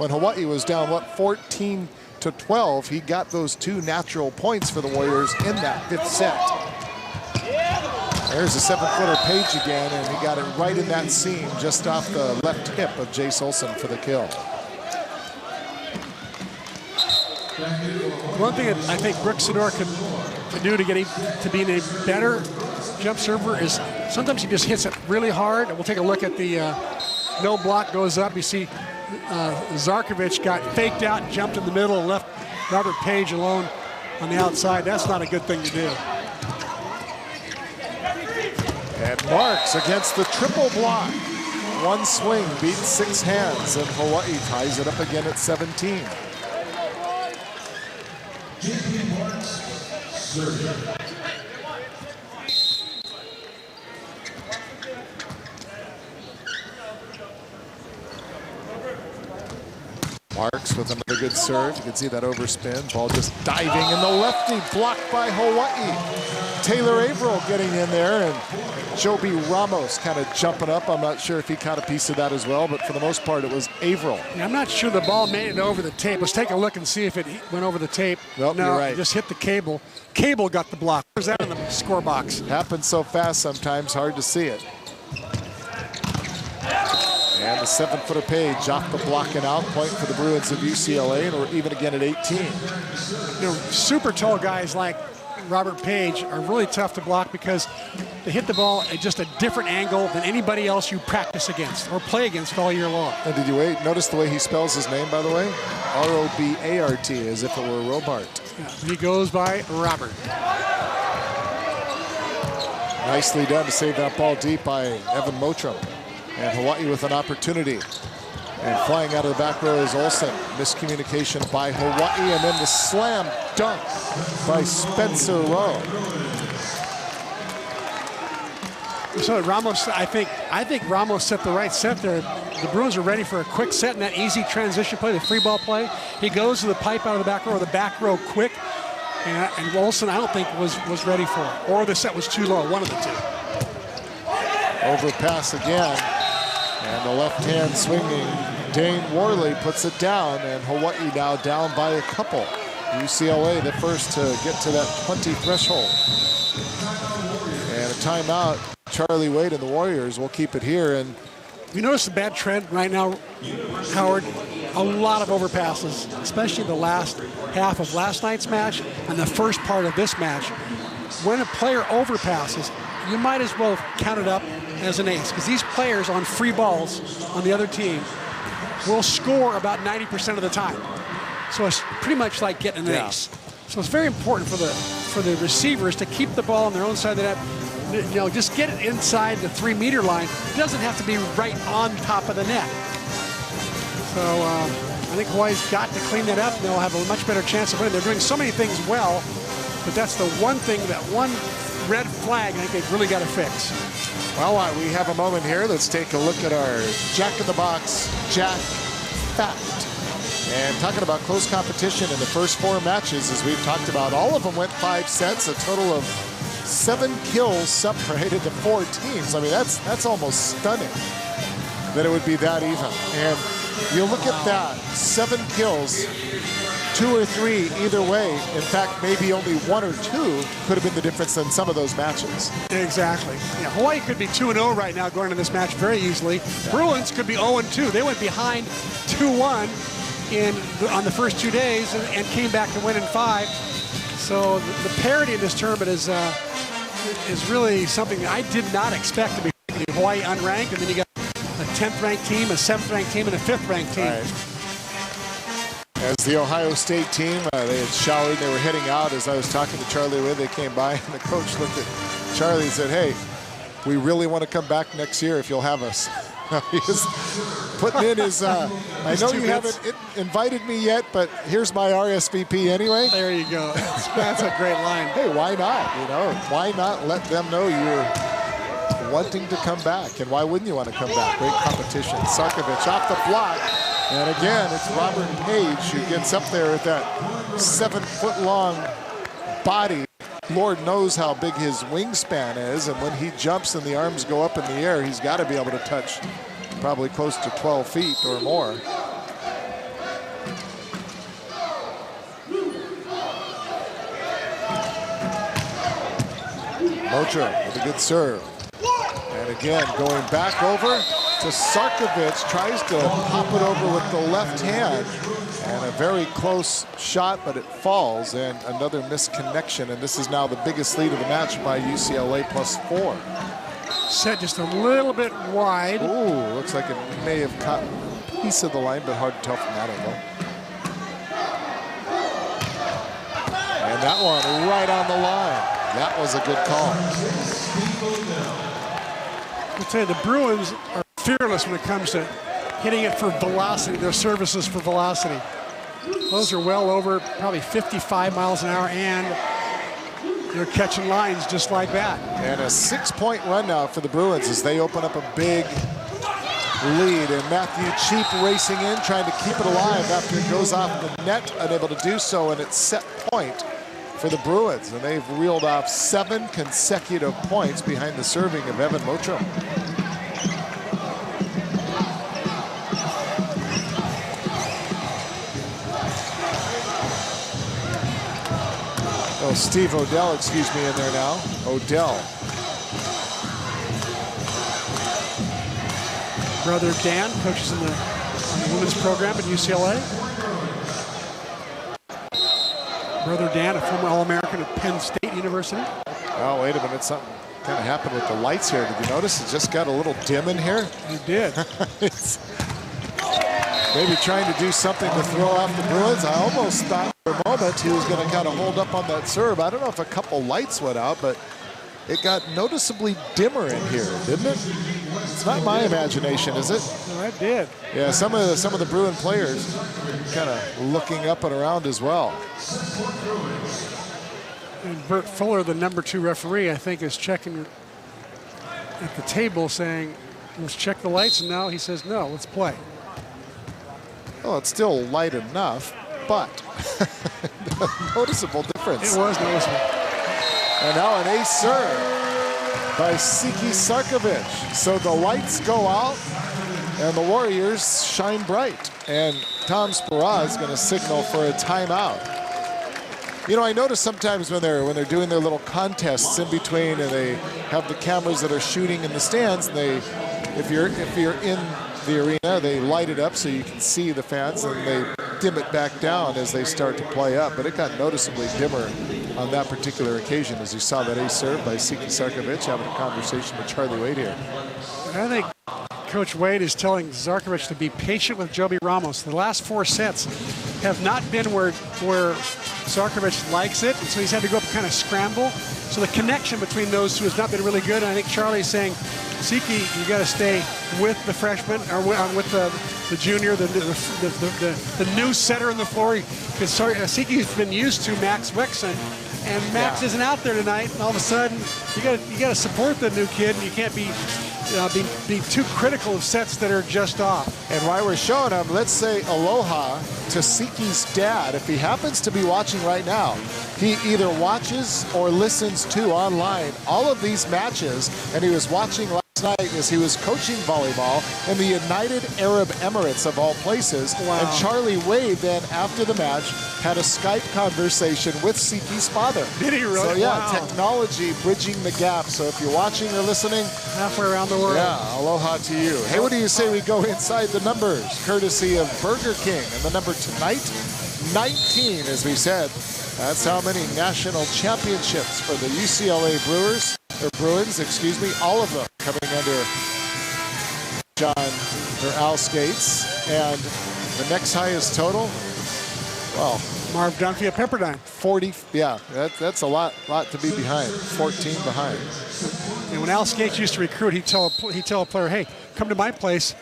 when Hawaii was down, what, 14-12, he got those 2 natural points for the Warriors in that 5th set. There's a 7-footer Page again, and he got it right in that seam, just off the left hip of Jace Olsen for the kill. One thing that I think Brooks Sidor can do to get him to be a better jump server is sometimes he just hits it really hard. And we'll take a look at the no block goes up. You see Zarkovich got faked out and jumped in the middle and left Robert Page alone on the outside. That's not a good thing to do. And Marks against the triple block. 1 swing beats 6 hands, and Hawaii ties it up again at 17. Marks with another good serve. You can see that overspin. Ball just diving, and the lefty blocked by Hawaii. Taylor Averill getting in there, and Joby Ramos kind of jumping up. I'm not sure if he caught a piece of that as well, but for the most part, it was Averill. Yeah, I'm not sure the ball made it over the tape. Let's take a look and see if it went over the tape. Nope, no, you're right. It just hit the cable. Cable got the block. Where's that in the score box? Happens so fast sometimes, hard to see it. And the 7-footer Page off the block and out, point for the Bruins of UCLA, and we're even again at 18. You know, super tall guys like Robert Page are really tough to block because they hit the ball at just a different angle than anybody else you practice against or play against all year long. And did you notice the way he spells his name, by the way? R-O-B-A-R-T, as if it were Robart. Yeah, he goes by Robert. Nicely done to save that ball deep by Evan Mottram. And Hawaii with an opportunity. And flying out of the back row is Olsen. Miscommunication by Hawaii, and then the slam dunk by Spencer Rowe. So Ramos, I think Ramos set the right set there. The Bruins are ready for a quick set in that easy transition play, the free ball play. He goes to the pipe out of the back row, quick. And Olsen, I don't think, was ready for it. Or the set was too low, one of the two. Overpass again. And the left hand swinging Dane Worley puts it down, and Hawaii now down by a couple. UCLA the first to get to that 20 threshold. And a timeout. Charlie Wade and the Warriors will keep it here. And you notice the bad trend right now, Howard? A lot of overpasses, especially the last half of last night's match and the first part of this match. When a player overpasses, you might as well count it up as an ace, because these players on free balls on the other team will score about 90% of the time. So it's pretty much like getting an ace. So it's very important for the receivers to keep the ball on their own side of the net. You know, just get it inside the 3-meter line. It doesn't have to be right on top of the net. So I think Hawaii's got to clean that up. They'll have a much better chance of winning. They're doing so many things well, but that's the one thing, that one red flag I think they've really got to fix. Well, we have a moment here. Let's take a look at our Jack in the Box Jack Fact. And talking about close competition in the first 4 matches, as we've talked about, all of them went 5 sets, a total of 7 kills separated the 4 teams. I mean, that's almost stunning that it would be that even. And you look at that, 7 kills, 2 or 3 either way. In fact, maybe only 1 or 2 could have been the difference in some of those matches. Exactly. Yeah, Hawaii could be 2-0 right now going into this match very easily. Yeah. Bruins could be 0-2. They went behind 2-1 on the first 2 days and came back to win in 5. So the parity in this tournament is really something that I did not expect to be. Hawaii unranked, and then you got a 10th ranked team, a 7th ranked team, and a 5th ranked team. Right. As the Ohio State team, they had showered, they were heading out. As I was talking to Charlie Wood, they came by, and the coach looked at Charlie and said, "Hey, we really want to come back next year if you'll have us." He's putting in his, I know you haven't invited me yet, but here's my RSVP anyway. There you go. That's a great line. Hey, why not? You know, why not let them know you're wanting to come back? And why wouldn't you want to come back? Great competition. Sarkovich off the block. And again, it's Robert Page who gets up there with that 7-foot-long body. Lord knows how big his wingspan is, and when he jumps and the arms go up in the air, he's got to be able to touch probably close to 12 feet or more. Mojo with a good serve. And again, going back over to Sarkovic, tries to pop it over with the left hand. And a very close shot, but it falls, and another misconnection. And this is now the biggest lead of the match by UCLA +4. Set just a little bit wide. Ooh, looks like it may have caught a piece of the line, but hard to tell from that angle. And that one right on the line. That was a good call. I'll tell you, the Bruins are fearless when it comes to hitting it for velocity, their services for velocity. Those are well over probably 55 miles an hour, and they're catching lines just like that. And a 6-point run now for the Bruins as they open up a big lead. And Matthew Cheap racing in, trying to keep it alive after it goes off the net, unable to do so, and it's set point for the Bruins. And they've reeled off 7 consecutive points behind the serving of Evan Mottram. Oh, Steve Odell, excuse me, in there now. Odell. Brother Dan coaches in the women's program at UCLA. Brother Dan, a former All-American at Penn State University. Oh, wait a minute, something kind of happened with the lights here. Did you notice it just got a little dim in here? It did. It's maybe trying to do something to throw off the Bruins. I almost thought for a moment he was going to kind of hold up on that serve. I don't know if a couple lights went out, but it got noticeably dimmer in here, didn't it? It's not my imagination, is it? No, it did. Yeah, some of the Bruin players kind of looking up and around as well. And Bert Fuller, the #2 referee, I think is checking at the table saying, let's check the lights, and now he says, no, let's play. Well, it's still light enough, but noticeable difference. It was noticeable. And now an ace serve by Siki Sarkovic. So the lights go out, and the Warriors shine bright. And Tom Spera is going to signal for a timeout. You know, I notice sometimes when they're doing their little contests in between, and they have the cameras that are shooting in the stands, and if you're in the arena, they light it up so you can see the fans, and they dim it back down as they start to play up. But it got noticeably dimmer on that particular occasion as you saw that ace serve by Siki Sarkovic having a conversation with Charlie Wade here. I think Coach Wade is telling Zarkovic to be patient with Joby Ramos. The last 4 sets have not been where Zarkovic likes it, and so he's had to go up and kind of scramble. So the connection between those two has not been really good, and I think Charlie's saying, Siki, you got to stay with the freshman, or with the junior, the new setter on the floor, because Siki's been used to Max Wexon, and Max isn't out there tonight, and all of a sudden you got to support the new kid, and you can't be too critical of sets that are just off. And while we're showing him, let's say aloha to Siki's dad. If he happens to be watching right now, he either watches or listens to online all of these matches, and he was watching last night as he was coaching volleyball in the United Arab Emirates of all places. Wow. And Charlie Wade then, after the match, had a Skype conversation with Siki's father. Did he really? So yeah, wow. Technology bridging the gap. So if you're watching or listening, halfway around the world. Yeah, aloha to you. Hey, what do you say we go inside the numbers, courtesy of Burger King? And the number tonight, 19, as we said. That's how many national championships for the UCLA Bruins, excuse me, all of them coming under Al Skates. And the next highest total, well, Marv Dunphy at Pepperdine. 40, yeah, that's a lot to be behind, 14 behind. And when Al Skates used to recruit, he'd tell a player, hey, come to my place.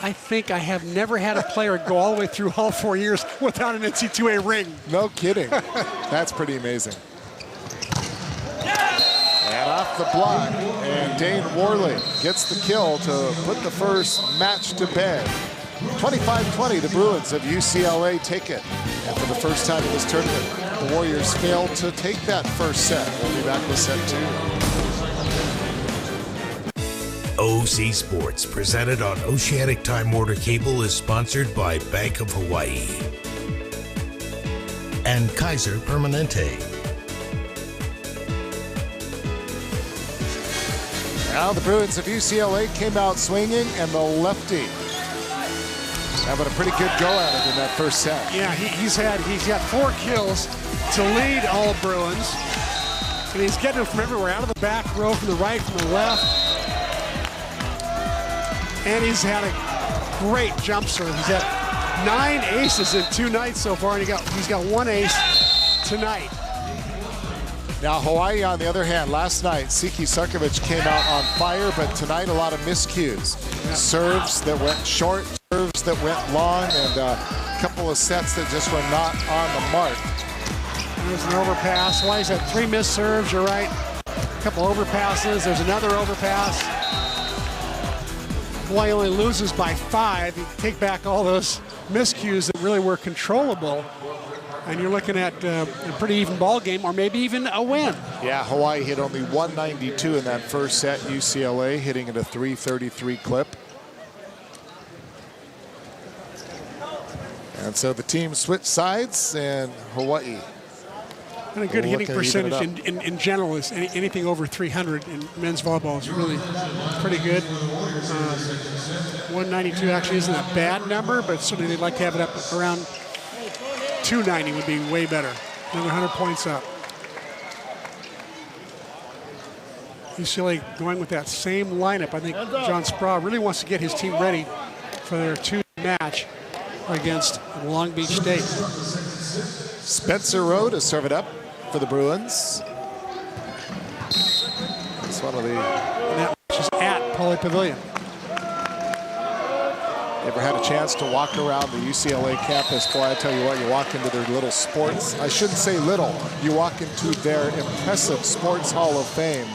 I think I have never had a player go all the way through all 4 years without an NC2A ring. No kidding. That's pretty amazing. And off the block, and Dane Worley gets the kill to put the first match to bed. 25-20, the Bruins of UCLA take it. And for the first time in this tournament, the Warriors failed to take that first set. We'll be back with set 2. OC Sports, presented on Oceanic Time Warner Cable, is sponsored by Bank of Hawaii and Kaiser Permanente. Now the Bruins of UCLA came out swinging, and the lefty having a pretty good go at it in that first set. Yeah, he's got 4 kills to lead all Bruins. And he's getting them from everywhere, out of the back row, from the right, from the left. And he's had a great jump serve. He's had 9 aces in 2 nights so far, and he's got 1 ace tonight. Now Hawaii, on the other hand, last night, Siki Sarkovic came out on fire, but tonight a lot of miscues. Yeah. Serves that went short, serves that went long, and a couple of sets that just were not on the mark. There's an overpass. Hawaii's had 3 missed serves, you're right. A couple overpasses. There's another overpass. Hawaii only loses by 5. You take back all those miscues that really were controllable, and you're looking at a pretty even ball game, or maybe even a win. Yeah, Hawaii hit only 192 in that first set. UCLA hitting at a 333 clip. And so the team switched sides, and Hawaii. And a good hitting percentage in general is anything over 300 in men's volleyball is really pretty good. 192 actually isn't a bad number, but certainly they'd like to have it up around 290 would be way better. Another 100 points up. UCLA going with that same lineup. I think John Sproul really wants to get his team ready for their 2 match against Long Beach State. Spencer Rowe to serve it up for the Bruins. It's one of the... And that match is at Poly Pavilion. Ever had a chance to walk around the UCLA campus? Boy, I tell you what, you walk into their little sports, I shouldn't say little, you walk into their impressive Sports Hall of Fame,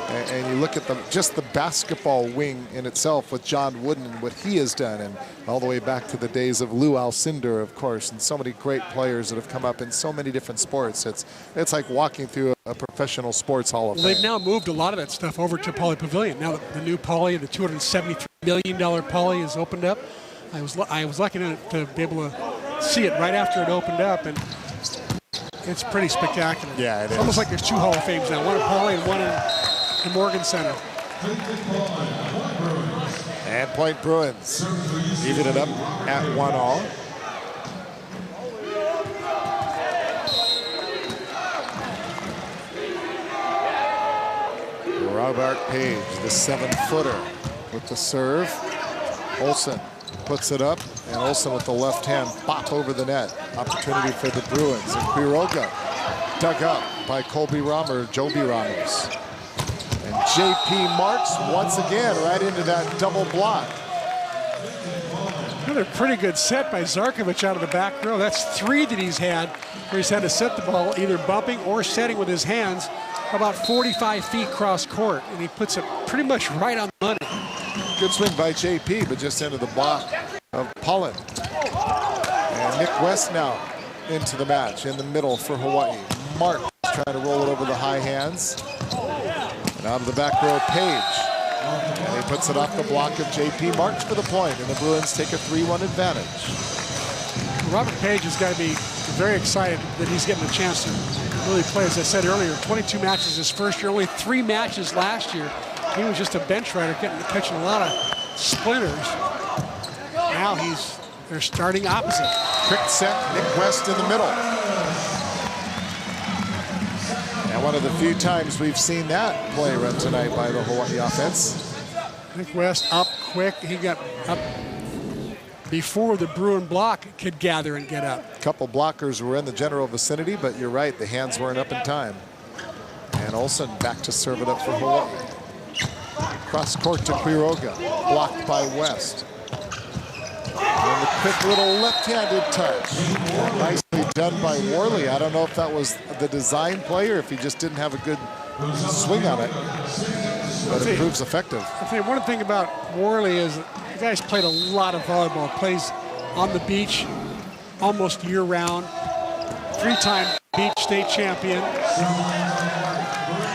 and you look at just the basketball wing in itself with John Wooden and what he has done, and all the way back to the days of Lou Alcindor, of course, and so many great players that have come up in so many different sports. It's like walking through a professional sports hall of fame. They've now moved a lot of that stuff over to Poly Pavilion. Now the new Poly, the $273 million Poly, is opened up. I was lucky enough to be able to see it right after it opened up, and it's pretty spectacular. Yeah, it is. Almost like there's 2 Hall of Fames now, one at Poly and one in the Morgan Center. And point Bruins, even it up at 1-all. Robert Page, the 7-footer with the serve. Olsen puts it up, and Olsen with the left hand bop over the net. Opportunity for the Bruins. And Quiroga dug up by Joby Ramos. And JP Marks once again right into that double block. Another pretty good set by Zarkovic out of the back row. That's 3 that he's had where he's had to set the ball either bumping or setting with his hands about 45 feet cross court, and he puts it pretty much right on the money. Good swing by JP, but just into the block of Pullen. And Nick West now into the match in the middle for Hawaii. Mark trying to roll it over the high hands. And out of the back row, Page. And he puts it off the block of JP Marks for the point, and the Bruins take a 3-1 advantage. Robert Page has got to be very excited that he's getting a chance to really play. As I said earlier, 22 matches his first year, only 3 matches last year. He was just a bench rider, catching a lot of splinters. Now they're starting opposite. Quick set, Nick West in the middle. And one of the few times we've seen that play run tonight by the Hawaii offense. Nick West up quick. He got up before the Bruin block could gather and get up. A couple blockers were in the general vicinity, but you're right, the hands weren't up in time. And Olsen back to serve it up for Hawaii. Cross court to Quiroga, blocked by West. And the quick little left-handed touch. Nicely done by Worley. I don't know if that was the design play or if he just didn't have a good swing on it. But it proves effective. I think one thing about Worley is the guy's played a lot of volleyball. Plays on the beach almost year-round. 3-time beach state champion.